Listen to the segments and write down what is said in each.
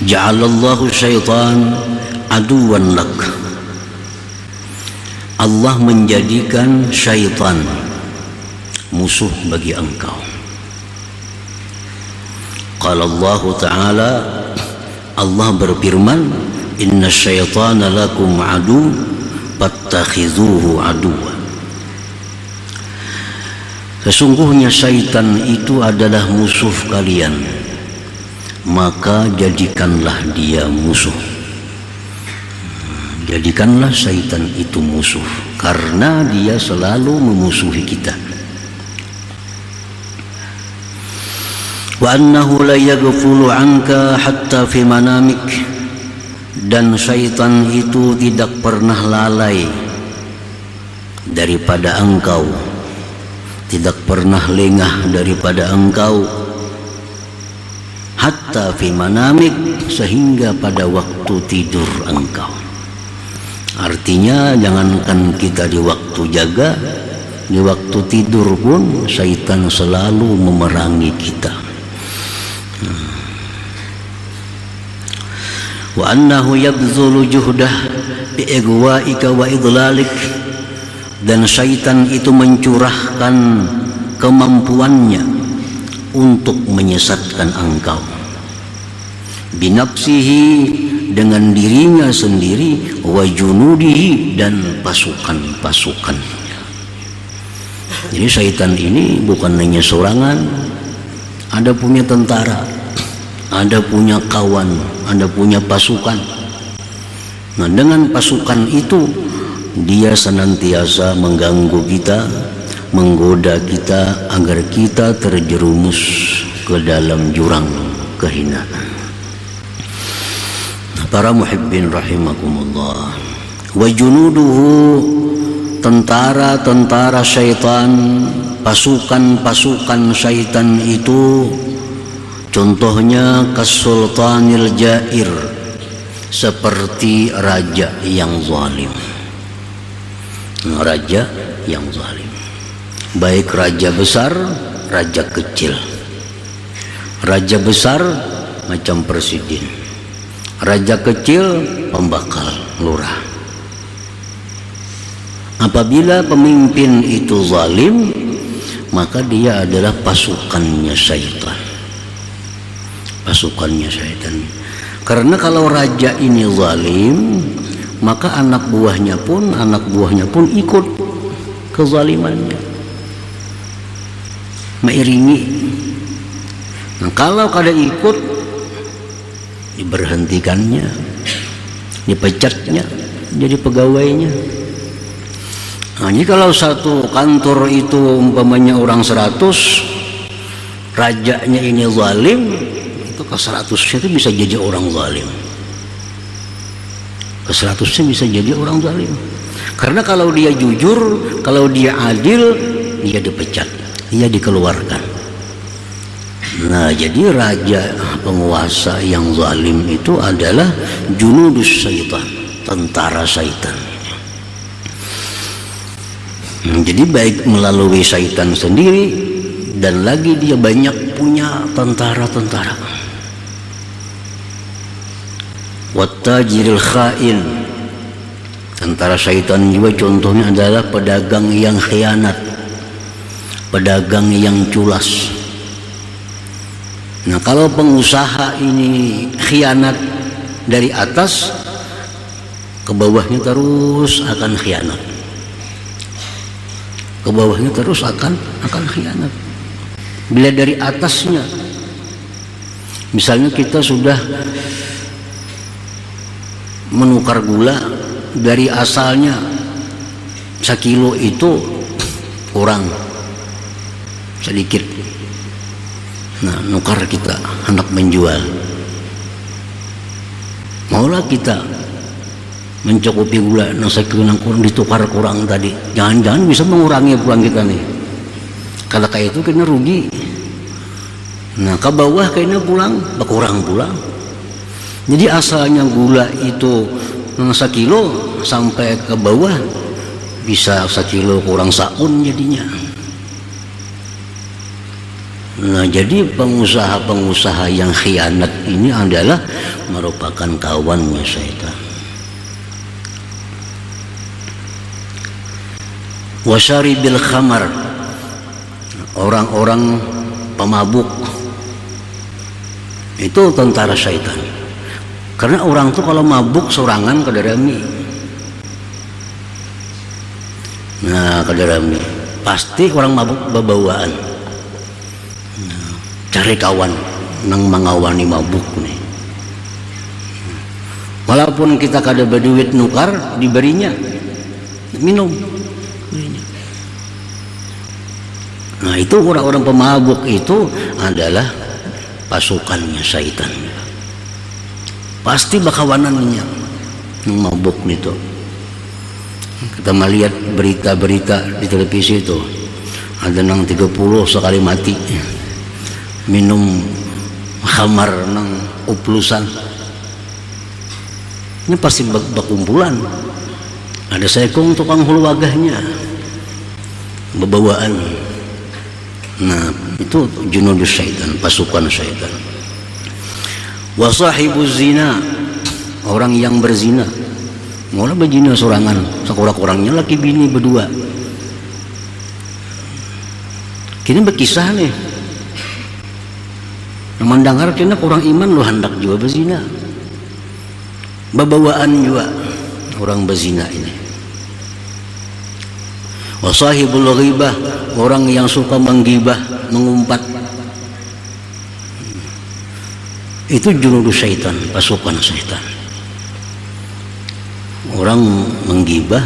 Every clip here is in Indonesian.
Ja'alallahu syaitan aduwan lak. Allah menjadikan syaitan musuh bagi engkau. Qala Allah Ta'ala, Allah berfirman, inna syaitana lakum adu fattakhidhuhu aduwa. Sesungguhnya syaitan itu adalah musuh kalian, maka jadikanlah dia musuh. Jadikanlah syaitan itu musuh, karena dia selalu memusuhi kita. Wa annahu la yaghfulu anka hatta fi manamik. Dan syaitan itu tidak pernah lalai daripada engkau, tidak pernah lengah daripada engkau, hatta fi manamik, sehingga pada waktu tidur engkau. Artinya jangankan kita di waktu jaga, di waktu tidur pun syaitan selalu memerangi kita. Wa annahu yabzulu juhdah bi igwa'ika wa idlalik. Dan syaitan itu mencurahkan kemampuannya untuk menyesatkan engkau. Binafsihi, dengan dirinya sendiri, wa junudihi, dan pasukan-pasukannya. Jadi syaitan ini bukan hanya sorangan, ada punya tentara, ada punya kawan, ada punya pasukan. Nah, dengan pasukan itu dia senantiasa mengganggu kita, menggoda kita agar kita terjerumus ke dalam jurang kehinaan. Nah, para muhibbin rahimakumullah, wa junuduhu, tentara-tentara syaitan, pasukan-pasukan syaitan itu, contohnya kasultanil jair, seperti raja yang zalim. Raja yang zalim, baik raja besar, raja kecil. Raja besar macam presiden, raja kecil pembakal lurah. Apabila pemimpin itu zalim, maka dia adalah pasukannya syaitan. Pasukannya syaitan. Karena kalau raja ini zalim, maka anak buahnya pun ikut kezalimannya, mengiringi. Nah, kalau kada ikut, diberhentikannya, dipecatnya, jadi pegawainya. Nah, jadi kalau satu kantor itu umpamanya orang 100, rajanya ini zalim, itu ke 100-nya itu bisa jadi orang zalim. Ke 100-nya bisa jadi orang zalim. Karena kalau dia jujur, kalau dia adil, dia dipecat, dia dikeluarkan. Nah, jadi raja penguasa yang zalim itu adalah junudus syaitan, tentara syaitan. Jadi baik melalui syaitan sendiri, dan lagi dia banyak punya tentara-tentara. Wattajiril khain, tentara syaitan juga contohnya adalah pedagang yang khianat, pedagang yang culas. Nah, kalau pengusaha ini khianat dari atas, ke bawahnya terus akan khianat, ke bawahnya terus akan khianat. Bila dari atasnya, misalnya kita sudah menukar gula dari asalnya 1 kilo itu kurang sedikit. Nah, nukar kita hendak menjual, maulah kita mencukupi gula nasi kurang ditukar kurang tadi, jangan-jangan bisa mengurangi pulang kita nih. Kalau kayak itu kena rugi. Nah, ke bawah kayaknya pulang berkurang pulang. Jadi asalnya gula itu 1 kilo, sampai ke bawah bisa 1 kilo kurang saun jadinya. Nah, jadi pengusaha-pengusaha yang khianat ini adalah merupakan kawannya syaitan. Wasyaribil khamar, orang-orang pemabuk itu tentara syaitan. Karena orang tuh kalau mabuk sorangan kadarami. Nah, kadarami pasti orang mabuk babawaan. Nah, cari kawan nang mangawani mabuk nih. Walaupun kita kada berduit nukar, diberinya minum. Nah, itu orang-orang pemabuk itu adalah pasukannya syaitan. Pasti bakawanannya yang mabuk itu. Kita melihat berita-berita di televisi itu, ada nang 30 sekali mati minum khamar nang oplusan. Ini pasti berkumpulan. Ada sekong tukang hulu wagahnya bebawaan. Nah, itu junudus syaitan, pasukan syaitan. Wasahibuz zina, orang yang berzina. Mula berzina sorangan, sekurang-kurangnya laki bini berdua. Kini berkisah nih. Mendengar kena kurang iman lu hendak juga berzina. Babawaan juga orang berzina ini. Wasahibul ghibah, orang yang suka menggibah, mengumpat. Itu junudus syaitan, pasukan syaitan. Orang menggibah,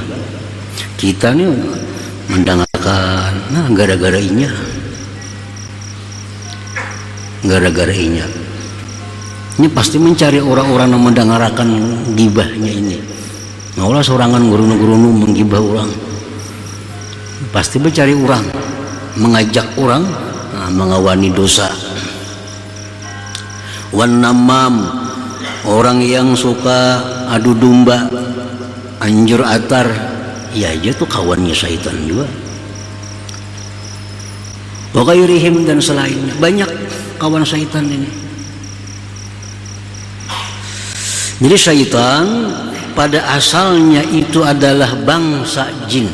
kita nih mendengarkan, nah gara-gara inya. Ini pasti mencari orang-orang yang mendengarkan gibahnya ini. Maulah sorangan gurunu-gurunu menggibah orang. Pasti mencari orang, mengajak orang, nah, mengawani dosa. Wan namam, orang yang suka adu domba, anjur atar, ya aja tuh kawannya syaitan juga. Wa ghairihim, dan selainnya, banyak kawan syaitan ini. Jadi syaitan pada asalnya itu adalah bangsa jin.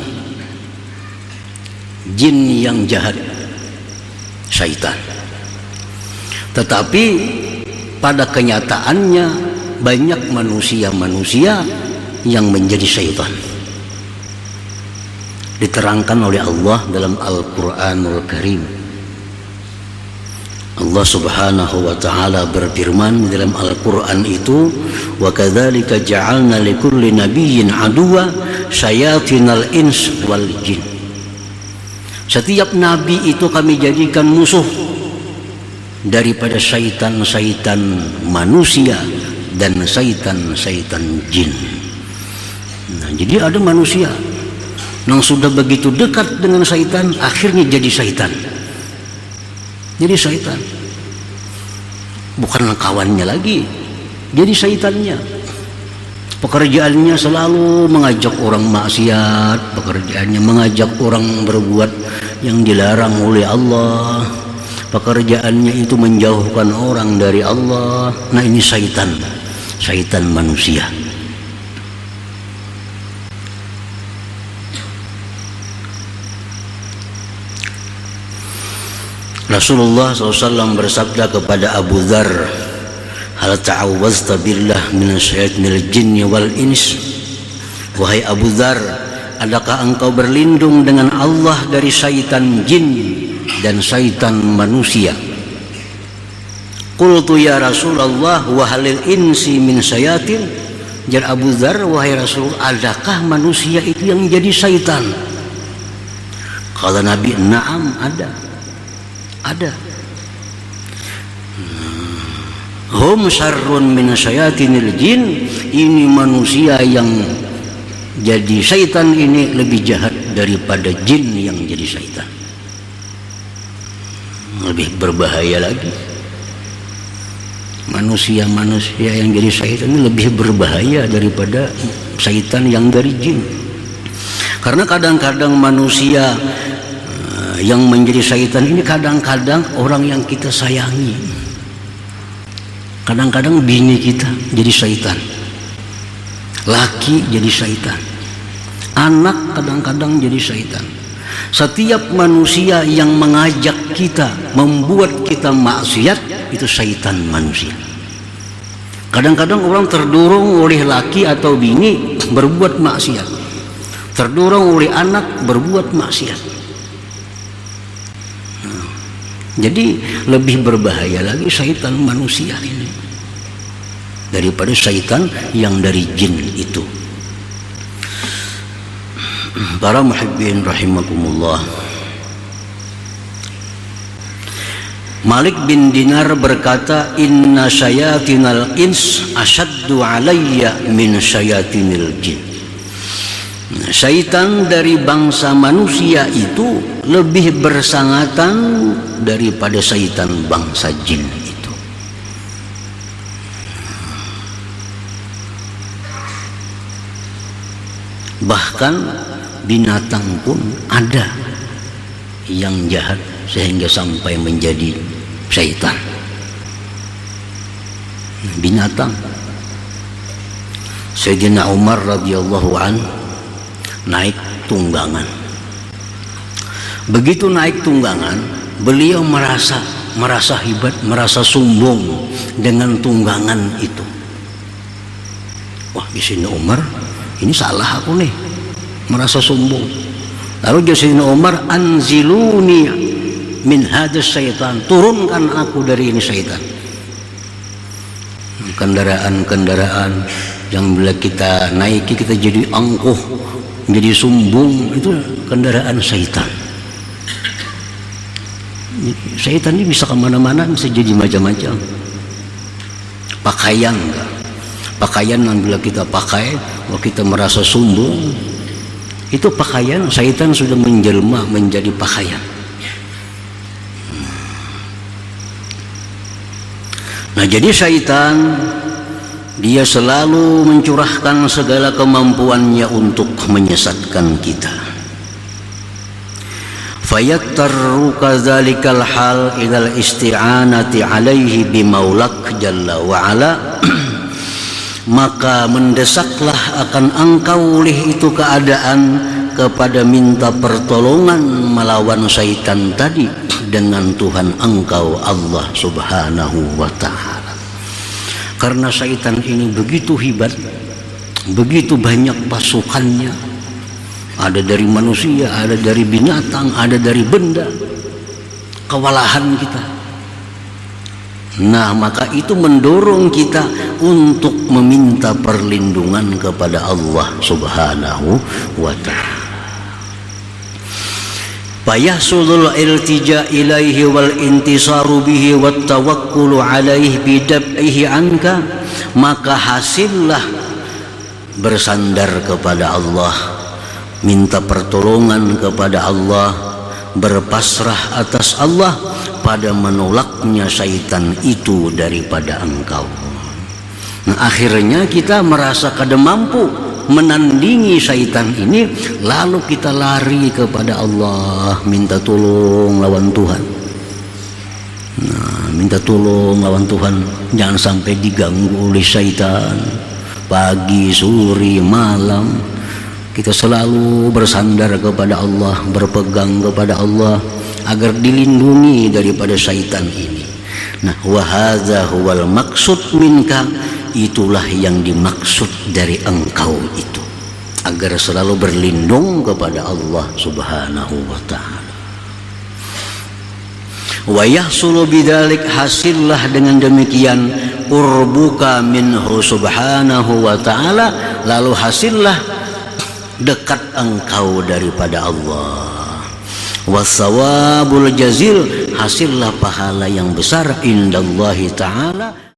Jin yang jahat, syaitan. Tetapi pada kenyataannya banyak manusia-manusia yang menjadi syaitan. Diterangkan oleh Allah dalam Al-Quranul Karim. Allah Subhanahu wa ta'ala berfirman dalam Al-Quran itu, wa kadzalika ja'alna likulli nabiyyin aduwa syayatinal ins wal jin. Setiap nabi itu kami jadikan musuh daripada syaitan-syaitan manusia dan syaitan-syaitan jin. Nah, jadi ada manusia yang sudah begitu dekat dengan syaitan, akhirnya jadi syaitan. Jadi syaitan, bukan kawannya lagi, jadi syaitannya. Pekerjaannya selalu mengajak orang maksiat, pekerjaannya mengajak orang berbuat yang dilarang oleh Allah, pekerjaannya itu menjauhkan orang dari Allah. Nah, ini syaitan, syaitan manusia. Rasulullah SAW bersabda kepada Abu Dzar, hal ta'awwazta billah minasyaitonil jinni wal ins. Wahai Abu Dzar, adakah engkau berlindung dengan Allah dari syaitan jin dan syaitan manusia? Qultu ya Rasulullah wa halil insi min syayatin. Jar Abu Dzar, wahai Rasul, adakah manusia itu yang jadi syaitan? Kata Nabi, na'am, ada. Hum syarrun min syayatinil jin. Ini manusia yang jadi syaitan ini lebih jahat daripada jin yang jadi syaitan. Lebih berbahaya lagi. Manusia-manusia yang jadi syaitan ini lebih berbahaya daripada syaitan yang dari jin. Karena kadang-kadang manusia Yang menjadi syaitan ini kadang-kadang orang yang kita sayangi. Kadang-kadang bini kita jadi syaitan, laki jadi syaitan, anak kadang-kadang jadi syaitan. Setiap manusia yang mengajak kita, membuat kita maksiat, itu syaitan manusia. Kadang-kadang orang terdorong oleh laki atau bini berbuat maksiat, terdorong oleh anak berbuat maksiat. Jadi lebih berbahaya lagi syaitan manusia ini daripada syaitan yang dari jin itu. Para muhibbin rahimakumullah, Malik bin Dinar berkata, inna syayatinal ins asyaddu alayya min syayatinil jin. Syaitan dari bangsa manusia itu lebih bersangatan daripada syaitan bangsa jin itu. Bahkan binatang pun ada yang jahat sehingga sampai menjadi syaitan. Binatang. Sayyidina Umar radhiyallahu anhu naik tunggangan. Begitu naik tunggangan, beliau merasa hebat, merasa sombong dengan tunggangan itu. Wah, di sini Umar, ini salah aku nih, merasa sombong. Lalu Sayyidina Umar, anziluni min hadas syaitan, turunkan aku dari ini syaitan. Kendaraan-kendaraan yang bila kita naiki kita jadi angkuh, jadi sombong, itu kendaraan syaitan. Syaitan ini bisa kemana-mana, bisa jadi macam-macam. Pakaian, pakaian yang bila kita pakai, kalau kita merasa sombong, itu pakaian syaitan sudah menjelma menjadi pakaian. Nah, jadi syaitan dia selalu mencurahkan segala kemampuannya untuk menyesatkan kita. Fayattaru kadzalikal hal idal isti'anati alaihi bimaulak jalla wa ala. Maka mendesaklah akan engkau oleh itu keadaan kepada minta pertolongan melawan syaitan tadi dengan Tuhan engkau Allah subhanahu wa ta'ala. Karena syaitan ini begitu hebat, begitu banyak pasukannya, ada dari manusia, ada dari binatang, ada dari benda, kewalahan kita. Nah, maka itu mendorong kita untuk meminta perlindungan kepada Allah subhanahu wa ta'ala. Fayahsulul iltija ilaihi wal intisaru bihi wat tawakkulu alaihi bidab'ihi anka, maka hasillah bersandar kepada Allah, minta pertolongan kepada Allah, berpasrah atas Allah pada menolaknya syaitan itu daripada engkau. Nah, akhirnya kita merasa kada mampu menandingi syaitan ini, lalu kita lari kepada Allah, minta tolong lawan Tuhan. Nah, minta tolong lawan Tuhan, jangan sampai diganggu oleh syaitan. Pagi, sore, malam kita selalu bersandar kepada Allah, berpegang kepada Allah agar dilindungi daripada syaitan ini. Nah, wa hadza huwal maksud minka, itulah yang dimaksud dari engkau itu, agar selalu berlindung kepada Allah subhanahu wa ta'ala. Wa yahsulu bidzalik, hasillah dengan demikian qurbuka minhu subhanahu wa ta'ala, lalu hasillah dekat engkau daripada Allah. Wasawabul jazil, hasillah pahala yang besar indallahi ta'ala.